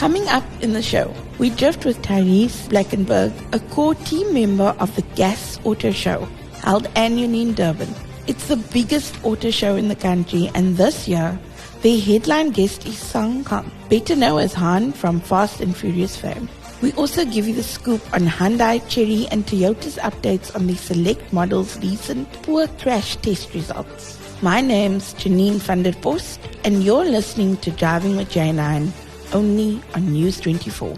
Coming up in the show, we drift with Tyrese Blakenberg, a core team member of the Gas Motor Show, held annually in Durban. It's the biggest auto show in the country, and this year, their headline guest is Sung Kang, better known as Han from Fast and Furious fame. We also give you the scoop on Hyundai, Chery and Toyota's updates on the select models' recent poor crash test results. My name's Janine van der Post, and you're listening to Driving with Janine, only on News 24.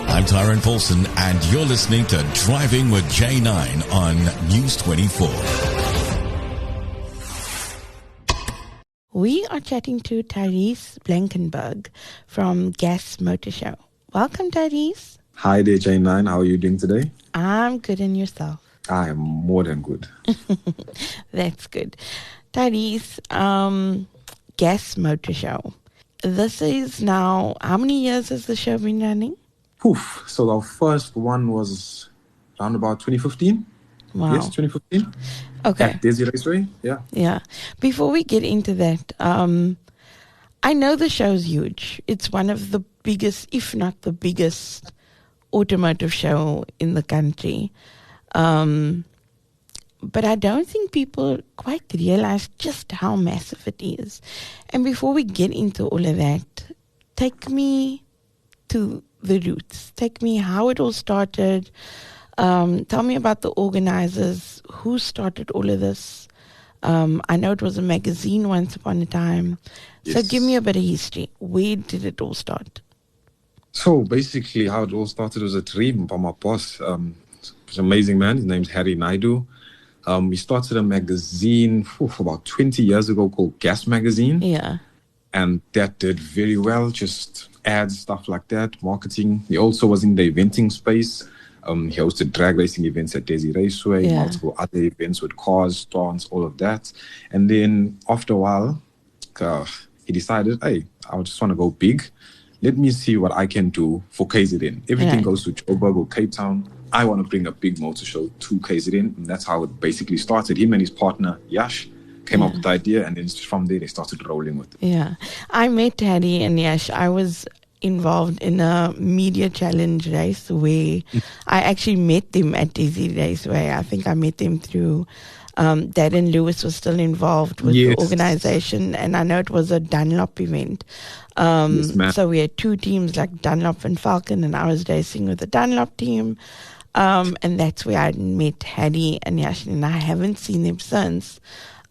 I'm Tyrone Paulson, and you're listening to Driving with J9 on News 24. We are chatting to Tyrese Blakenberg from Gas Motor Show. Welcome, Tyrese. Hi there, J9. How are you doing today? I'm good, and yourself? I am more than good. That's good. Tyrese, Gas Motor Show. This is now, how many years has the show been running? So our first one was around about 2015. Wow. Yes, 2015. Okay. At Daisy Raceway, yeah. Yeah. Before we get into that, I know the show's huge. It's one of the biggest, if not the biggest, automotive show in the country. But I don't think people quite realize just how massive it is. And before we get into all of that, take me to the roots. Take me how it all started. Tell me about the organizers, who started all of this. I know it was a magazine once upon a time. Yes. So give me a bit of history. Where did it all start? So basically how it all started was a dream by my boss. He's an amazing man. His name's Harry Naidu. We started a magazine for about 20 years ago called Gas Magazine. Yeah. And that did very well, just ads, stuff like that, marketing. He also was in the eventing space. He hosted drag racing events at Daisy Raceway, multiple other events with cars, stunts, all of that. And then after a while, he decided, hey, I just want to go big. Let me see what I can do for KZN. Everything goes to Joburg or Cape Town. I want to bring a big motor show to KZN. And that's how it basically started. Him and his partner, Yash, came up with the idea. And then from there, they started rolling with it. Yeah. I met Harry and Yash. I was involved in a media challenge race where I actually met them at Daisy Raceway. I think I met them through Darren Lewis was still involved with the organization, and I know it was a Dunlop event. So we had two teams like Dunlop and Falcon, and I was racing with the Dunlop team. And that's where I met Harry and Yashin, and I haven't seen them since.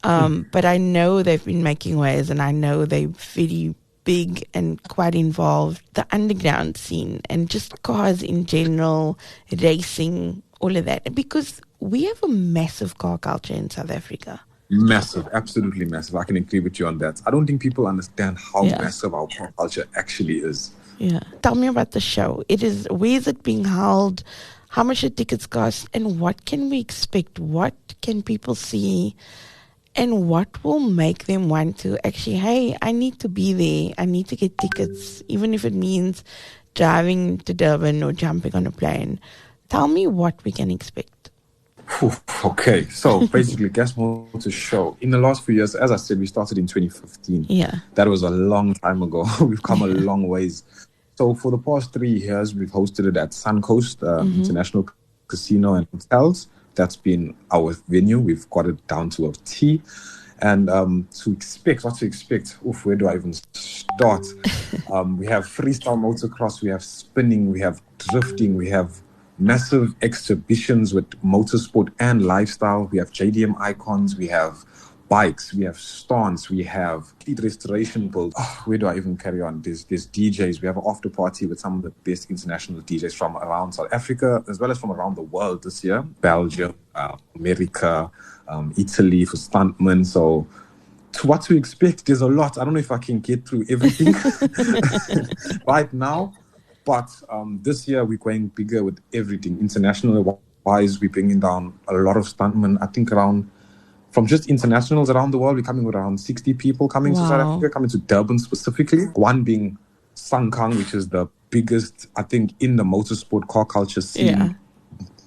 But I know they've been making waves, and I know they're very big and quite involved. The underground scene and just cars in general, racing, all of that. Because we have a massive car culture in South Africa. Massive, absolutely massive. I can agree with you on that. I don't think people understand how massive our car culture actually is. Yeah. Tell me about the show. Where is it being held? How much the tickets cost? And what can we expect? What can people see? And what will make them want to actually, hey, I need to be there. I need to get tickets, even if it means driving to Durban or jumping on a plane. Tell me what we can expect. Okay, so basically, Gas Motor Show. In the last few years, as I said, we started in 2015. Yeah. That was a long time ago. We've come a long ways. So for the past 3 years, we've hosted it at Suncoast International Casino and Hotels. That's been our venue. We've got it down to a T. And what to expect? Where do I even start? We have freestyle motocross, we have spinning, we have drifting, we have massive exhibitions with motorsport and lifestyle. We have JDM icons, we have bikes, we have stunts, we have complete restoration build. Where do I even carry on? There's DJs. We have an after party with some of the best international DJs from around South Africa, as well as from around the world this year. Belgium, America, Italy for stuntmen. So what to expect? There's a lot. I don't know if I can get through everything right now. But this year, we're going bigger with everything. International-wise, we're bringing down a lot of stuntmen. I think from just internationals around the world, we're coming with around 60 people coming to South Africa, coming to Durban specifically. One being Sung Kang, which is the biggest, I think, in the motorsport car culture scene. Yeah.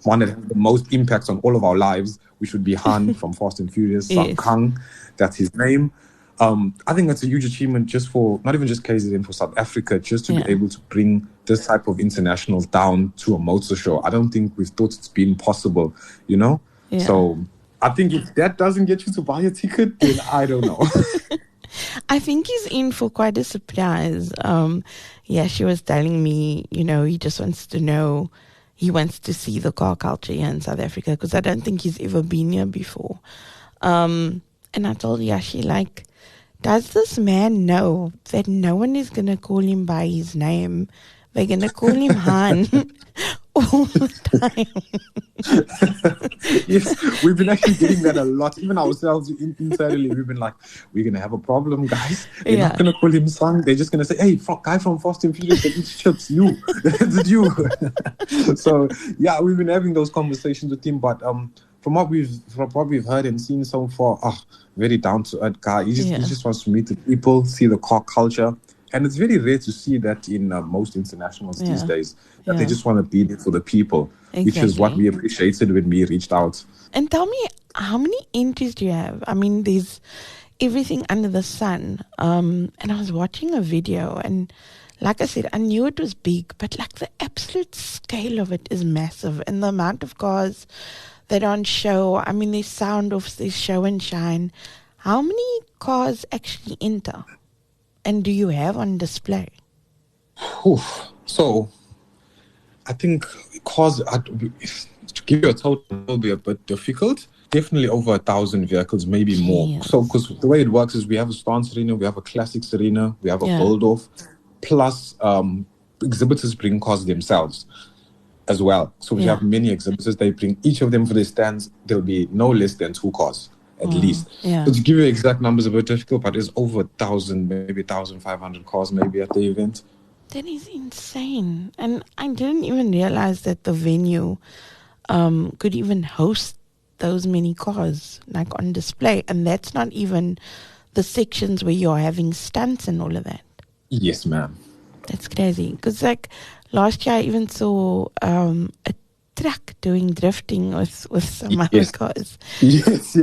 One that has the most impact on all of our lives, which would be Han from Fast and Furious. Sung Kang, that's his name. I think that's a huge achievement just for, not even just KZN, for South Africa, just to be able to bring this type of international down to a motor show. I don't think we've thought it's been possible, you know? Yeah. So I think if that doesn't get you to buy a ticket, then I don't know. I think he's in for quite a surprise. She was telling me, he just wants to know, he wants to see the car culture here in South Africa, because I don't think he's ever been here before. And I told Yashi, like, does this man know that no one is going to call him by his name? They're going to call him Han all the time. Yes, we've been actually getting that a lot. Even ourselves internally, we've been like, we're going to have a problem, guys. They're not going to call him Sung. They're just going to say, hey, guy from Fast and Furious that eats chips, you. Is it you? So, yeah, we've been having those conversations with him. But from what we've heard and seen so far, very down-to-earth guy. He just wants to meet the people, see the car culture. And it's very rare to see that in most internationals these days, that they just want to be there for the people, which is what we appreciated when we reached out. And tell me, how many entries do you have? I mean, there's everything under the sun. And I was watching a video, and like I said, I knew it was big, but like the absolute scale of it is massive. And the amount of cars that are on show, I mean, there's sound-offs, there's show and shine. How many cars actually enter? And do you have on display? So, I think cars, to give you a total, will be a bit difficult. Definitely over 1,000 vehicles, maybe more. So, because the way it works is we have a stance arena, we have a classics arena, we have a build-off, plus exhibitors bring cars themselves as well. So we have many exhibitors, they bring each of them for their stands. There'll be no less than 2 cars. At least. So to give you exact numbers, a bit difficult, but there's over 1,000, maybe 1,500 cars maybe at the event. That is insane. And I didn't even realize that the venue could even host those many cars like on display. And that's not even the sections where you're having stunts and all of that. Yes, ma'am. That's crazy. Because like last year I even saw a truck doing drifting with some other cars. Yes.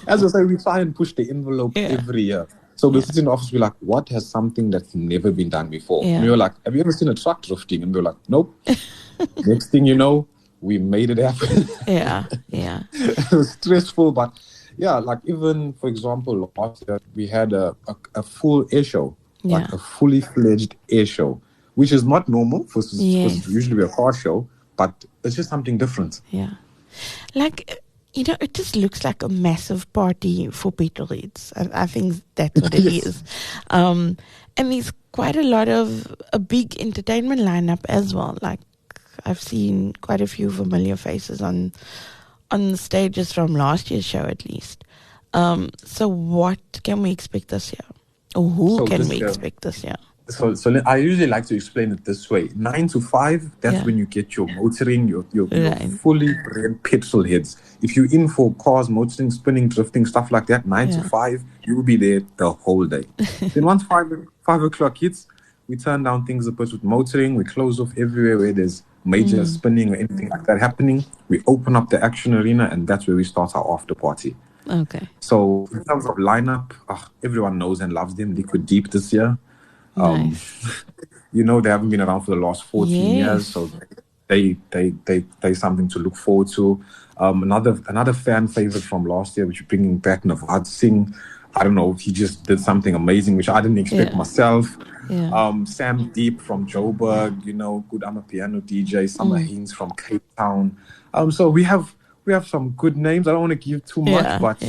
As I say, we try and push the envelope every year. So we sit in the office, we're like, what has something that's never been done before? And we were like, have you ever seen a truck drifting? And we were like, nope. Next thing you know, we made it happen. It was stressful, but like even, for example, last year we had a full air show, like a fully fledged air show, which is not normal because usually we're a car show. But it's just something different. Yeah. Like, it just looks like a massive party for petrolheads. I think that's what it is. And there's quite a big entertainment lineup as well. Like, I've seen quite a few familiar faces on the stages from last year's show at least. So what can we expect this year? Or who can we expect this year? So I usually like to explain it this way. 9 to 5, that's when you get your motoring, your fully bred petrol heads. If you're in for cars, motoring, spinning, drifting, stuff like that, 9 to 5, you will be there the whole day. Then once 5 o'clock hits, we turn down things a bit with motoring. We close off everywhere where there's major spinning or anything like that happening. We open up the action arena, and that's where we start our after party. Okay. So in terms of lineup, everyone knows and loves them. Liquid Deep this year. Nice. They haven't been around for the last 14 years, so they something to look forward to. Another fan favorite from last year, which we're bringing back, Navad Singh. I don't know, he just did something amazing, which I didn't expect myself. Sam Deep from Joburg, good piano DJ. Summer Haynes from Cape Town. So we have some good names. I don't want to give too much, but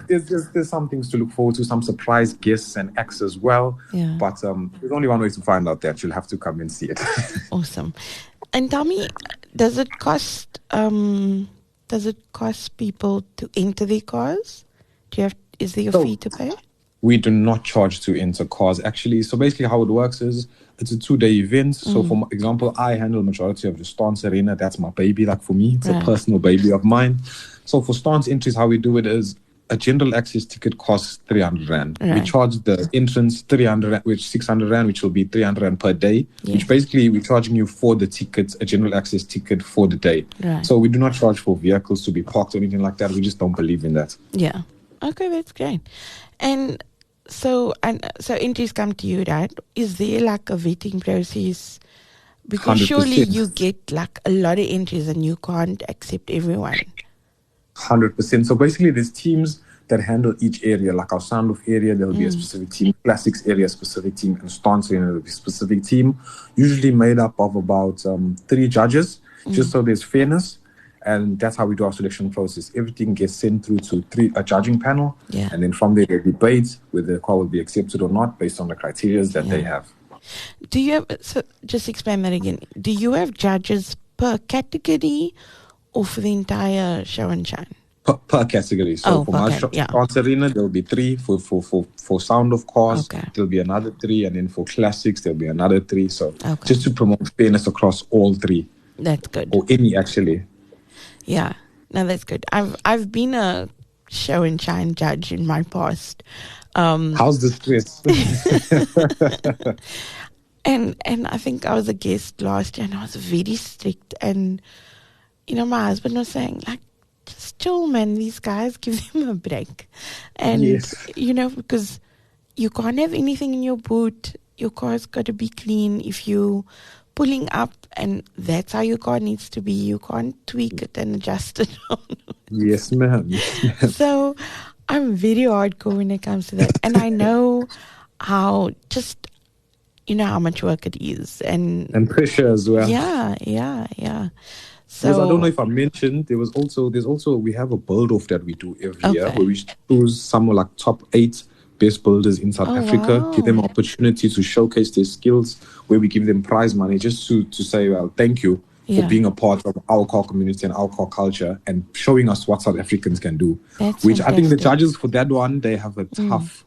there's some things to look forward to, some surprise guests and acts as well. But there's only one way to find out that. You'll have to come and see it. Awesome. And tell me, does it cost people to enter their cars? Is there a fee to pay? We do not charge to enter cars, actually. So basically how it works is it's a 2-day event. So for example, I handle the majority of the Stance Arena. That's my baby. Like for me, it's a personal baby of mine. So for Stance entries, how we do it is a general access ticket costs 300 Rand. We charge the entrance 300 Rand, which 600 Rand, which will be 300 Rand per day, which basically we're charging you for the tickets, a general access ticket for the day. So we do not charge for vehicles to be parked or anything like that. We just don't believe in that. Yeah. Okay, that's great. And So entries come to you, right? Is there like a vetting process? Because 100%. surely you get like a lot of entries and you can't accept everyone. 100%. So basically, there's teams that handle each area. Like our sound off area, there'll be a specific team. Classics area, specific team. And stance area, there'll be a specific team. Usually made up of about 3 judges, just so there's fairness. And that's how we do our selection process. Everything gets sent through to a judging panel. Yeah. And then from there, they debate whether the car will be accepted or not based on the criteria that they have. Do you have, so just explain that again. Do you have judges per category or for the entire show and shine? Per category. So for my stance arena, there'll be 3. For sound of cars, there'll be another 3. And then for classics, there'll be another 3. So just to promote fairness across all 3. That's good. Or any, actually. Yeah, no, that's good. I've been a show and shine judge in my past. How's the stress? and I think I was a guest last year and I was very strict. And, you know, my husband was saying, like, just chill, man. These guys, give them a break. And, you know, because you can't have anything in your boot. Your car's got to be clean. If you pulling up, and that's how your car needs to be. You can't tweak it and adjust it. Yes, ma'am. So I'm very hardcore when it comes to that. And I know how you know how much work it is. And pressure as well. Yeah. So because I don't know if I mentioned, we have a build-off that we do every year where we choose some like top 8 best builders in South Africa, give them opportunity to showcase their skills, where we give them prize money just to say, well, thank you for being a part of our car community and our car culture and showing us what South Africans can do. That's which fantastic. I think the judges for that one, they have it tough.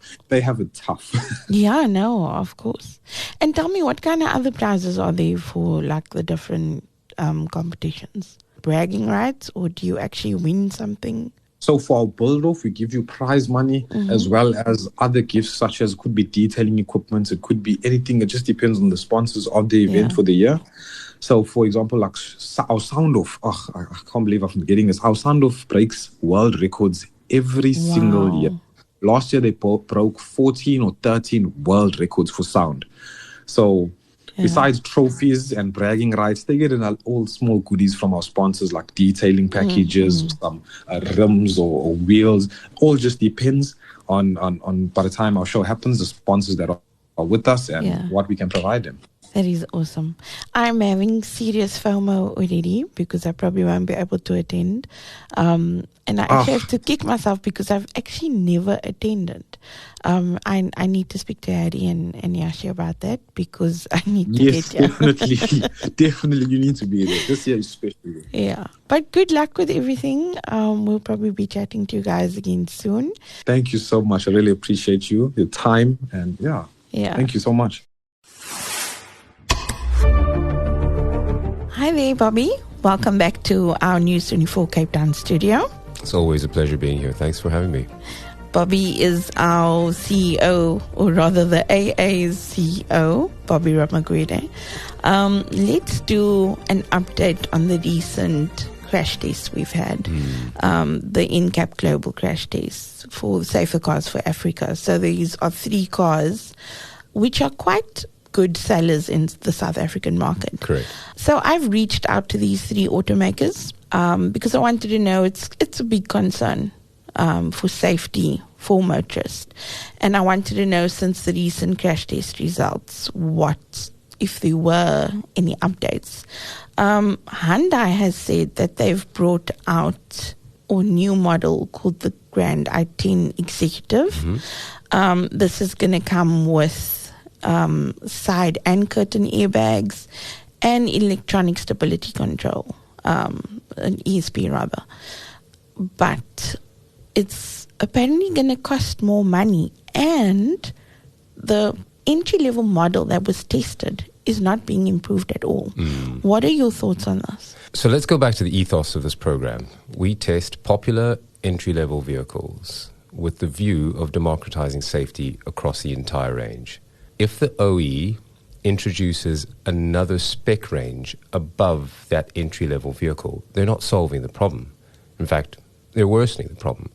Yeah, no, of course. And tell me, what kind of other prizes are there for like the different competitions? Bragging rights, or do you actually win something? So for our build-off, we give you prize money as well as other gifts, such as could be detailing equipment, it could be anything. It just depends on the sponsors of the event for the year. So, for example, like our sound-off, I can't believe I'm forgetting this. Our sound-off breaks world records every single year. Last year, they broke 14 or 13 world records for sound. So besides trophies and bragging rights, they get all small goodies from our sponsors, like detailing packages, some rims or wheels. All just depends on by the time our show happens, the sponsors that are with us and what we can provide them. That is awesome. I'm having serious FOMO already because I probably won't be able to attend. And I actually have to kick myself because I've actually never attended. I need to speak to Harry and Yashi about that because I need to get here. Definitely you need to be there. This year especially. Yeah. But good luck with everything. We'll probably be chatting to you guys again soon. Thank you so much. I really appreciate your time and thank you so much. Hi there, Bobby. Welcome back to our News 24 Cape Town studio. It's always a pleasure being here. Thanks for having me. Bobby is our CEO, or rather the AA's CEO, Bobby Ramagwede. Let's do an update on the recent crash tests we've had. The NCAP Global crash tests for Safer Cars for Africa. So these are 3 cars which are quite good sellers in the South African market. Correct. So I've reached out to these 3 automakers because I wanted to know it's a big concern for safety for motorists. And I wanted to know, since the recent crash test results, what, if there were any updates. Hyundai has said that they've brought out a new model called the Grand i10 Executive. This is going to come with side and curtain airbags and electronic stability control, an ESP rather. But it's apparently going to cost more money, and the entry-level model that was tested is not being improved at all. What are your thoughts on this? So let's go back to the ethos of this program. We test popular entry-level vehicles with the view of democratizing safety across the entire range. If the OE introduces another spec range above that entry-level vehicle, they're not solving the problem. In fact, they're worsening the problem.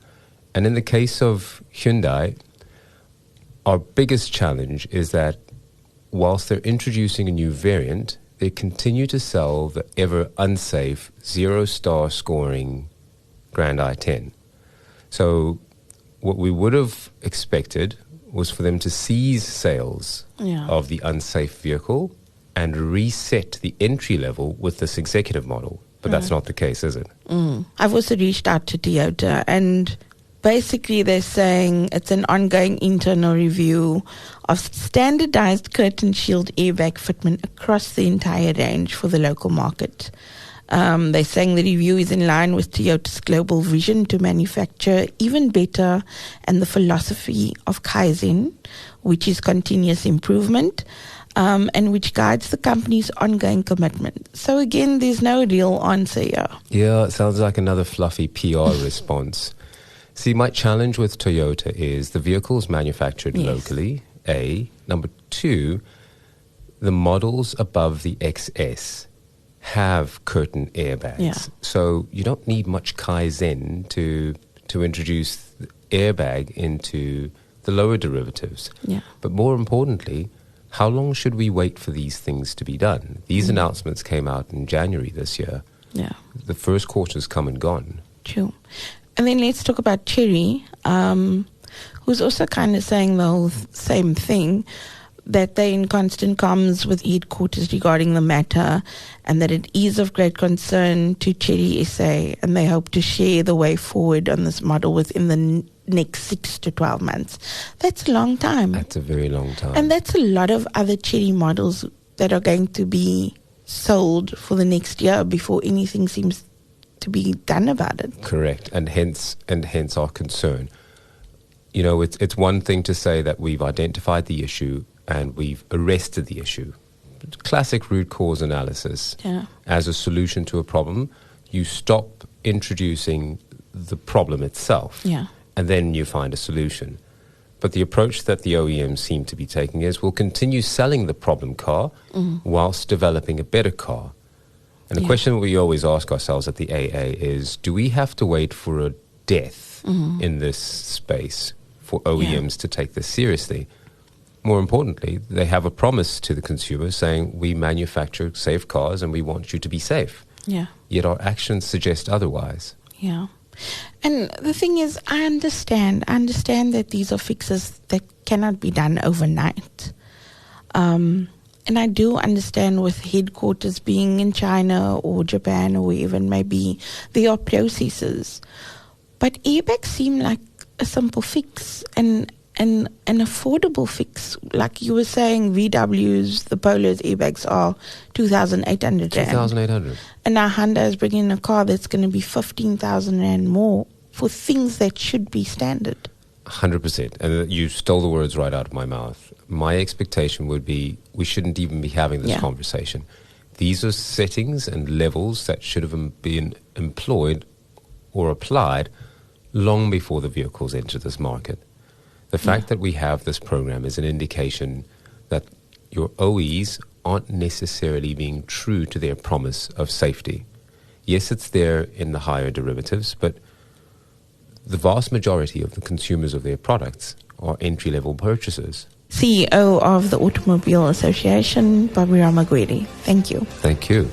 And in the case of Hyundai, our biggest challenge is that whilst they're introducing a new variant, they continue to sell the ever unsafe 0-star scoring Grand i10. So what we would have expected was for them to seize sales of the unsafe vehicle and reset the entry level with this executive model. But that's not the case, is it? I've also reached out to Toyota, and basically they're saying it's an ongoing internal review of standardized curtain shield airbag fitment across the entire range for the local market. They're saying the review is in line with Toyota's global vision to manufacture even better and the philosophy of Kaizen, which is continuous improvement, and which guides the company's ongoing commitment. So again, there's no real answer here. Yeah, it sounds like another fluffy PR response. See, my challenge with Toyota is the vehicle's manufactured locally, A. Number 2, the models above the XS have curtain airbags. Yeah. So you don't need much Kaizen to introduce the airbag into the lower derivatives. Yeah. But more importantly, how long should we wait for these things to be done? These announcements came out in January this year. Yeah. The first quarter's come and gone. True. And then let's talk about Chery, who's also kind of saying the whole same thing, that they're in constant comms with headquarters regarding the matter, and that it is of great concern to Chery SA, and they hope to share the way forward on this model within the next 6 to 12 months. That's a long time. That's a very long time. And that's a lot of other Chery models that are going to be sold for the next year before anything seems to be done about it. Correct, and hence our concern. You know, it's one thing to say that we've identified the issue and we've arrested the issue. Classic root cause analysis. Yeah. As a solution to a problem, you stop introducing the problem itself, and then you find a solution. But the approach that the OEMs seem to be taking is we'll continue selling the problem car whilst developing a better car. And the question we always ask ourselves at the AA is, do we have to wait for a death in this space for OEMs to take this seriously? More importantly, they have a promise to the consumer saying, we manufacture safe cars and we want you to be safe. Yeah. Yet our actions suggest otherwise. Yeah. And the thing is, I understand that these are fixes that cannot be done overnight. And I do understand with headquarters being in China or Japan or wherever it may be, there are processes. But airbags seem like a simple fix and an affordable fix. Like you were saying, VWs, the Polo's airbags are 2,800 Rand. 2,800. And now Hyundai is bringing a car that's going to be 15,000 Rand more for things that should be standard. 100%. And you stole the words right out of my mouth. My expectation would be we shouldn't even be having this conversation. These are settings and levels that should have been employed or applied long before the vehicles enter this market. The fact that we have this program is an indication that your OEs aren't necessarily being true to their promise of safety. Yes, it's there in the higher derivatives, but the vast majority of the consumers of their products are entry-level purchasers. CEO of the Automobile Association, Bobby Ramagwedi. Thank you. Thank you.